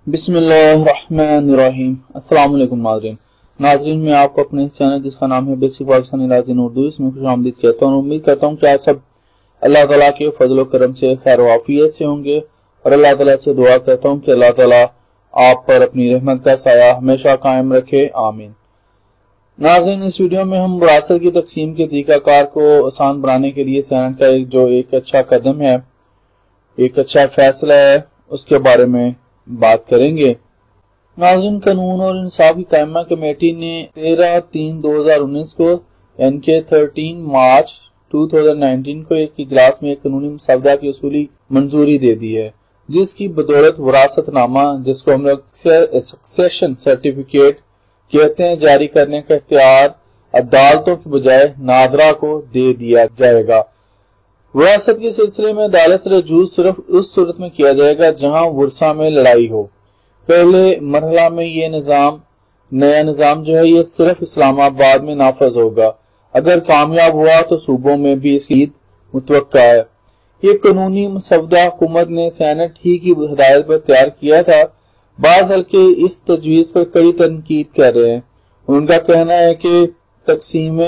بسم اللہ الرحمن الرحیم۔ السلام علیکم ناظرین، میں آپ کو اپنے چینل جس کا نام ہے بیسک پاکستانی اردو اس میں خوش آمدید کہتا ہوں۔ امید کرتا ہوں کہ آپ سب اللہ تعالیٰ کے فضل و کرم سے خیر و عافیت سے ہوں گے، اور اللہ تعالیٰ سے دعا کرتا ہوں کہ اللہ تعالیٰ آپ پر اپنی رحمت کا سایہ ہمیشہ قائم رکھے، آمین۔ ناظرین، اس ویڈیو میں ہم وراثت کی تقسیم کے طریقہ کار کو آسان بنانے کے لیے سینٹ کا ایک اچھا قدم ہے، ایک اچھا فیصلہ ہے، اس کے بارے میں بات کریں گے۔ ناظرین، قانون اور انصاف کی قائمہ کمیٹی نے 13/3/2019 کو یعنی کہ 13 مارچ 2019 کو ایک اجلاس میں ایک قانونی مسودہ کی اصولی منظوری دے دی ہے، جس کی بدولت وراثت نامہ، جس کو ہم لوگ سکسیشن سرٹیفکیٹ کہتے ہیں، جاری کرنے کا اختیار عدالتوں کی بجائے نادرا کو دے دیا جائے گا۔ وراثت کے سلسلے میں عدالت رجوع صرف اس صورت میں کیا جائے گا جہاں ورثاء میں لڑائی ہو۔ پہلے مرحلہ میں یہ نیا نظام جو ہے یہ صرف اسلام آباد میں نافذ ہوگا۔ اگر کامیاب ہوا تو صوبوں میں بھی اس کی متوقع ہے۔ یہ قانونی مسودہ حکومت نے سینٹ ہی کی ہدایت پر تیار کیا تھا۔ بعض حلقے اس تجویز پر کڑی تنقید کر رہے ہیں۔ ان کا کہنا ہے کہ تقسیم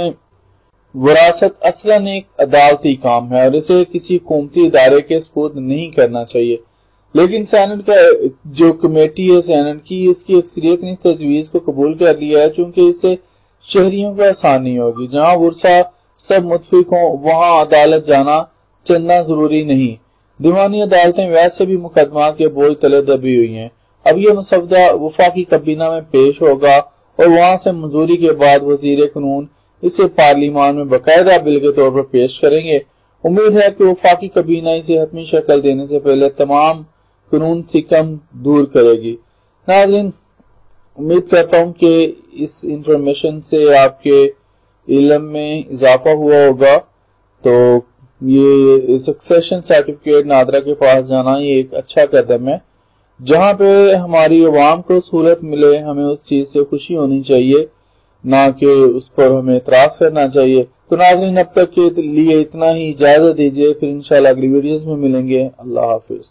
وراثت اصلاً ایک عدالتی کام ہے اور اسے کسی حکومتی ادارے کے سپرد نہیں کرنا چاہیے، لیکن سینٹ کا جو کمیٹی ہے سینٹ کی، اس کی اکثریت نے اس تجویز کو قبول کر لیا ہے، چونکہ اس سے شہریوں کو آسانی ہوگی۔ جہاں ورثاء سب متفق ہوں وہاں عدالت جانا چندہ ضروری نہیں۔ دیوانی عدالتیں ویسے بھی مقدمات کے بوجھ تلے دبی ہوئی ہیں۔ اب یہ مسودہ وفاقی کابینہ میں پیش ہوگا اور وہاں سے منظوری کے بعد وزیر قانون اسے پارلیمان میں باقاعدہ بل کے طور پر پیش کریں گے۔ امید ہے کہ وفاقی کابینہ اسے حتمی شکل دینے سے پہلے تمام قانون سکم دور کرے گی۔ ناظرین، امید کرتا ہوں کہ اس انفارمیشن سے آپ کے علم میں اضافہ ہوا ہوگا۔ تو یہ سکسیشن سرٹیفکیٹ نادرا کے پاس جانا یہ ایک اچھا قدم ہے، جہاں پہ ہماری عوام کو سہولت ملے۔ ہمیں اس چیز سے خوشی ہونی چاہیے، نہ کہ اس پر ہمیں اعتراض کرنا چاہیے۔ تو ناظرین، اب تک کے لیے اتنا ہی، اجازت دیجیے، پھر انشاءاللہ اگلی ویڈیوز میں ملیں گے۔ اللہ حافظ۔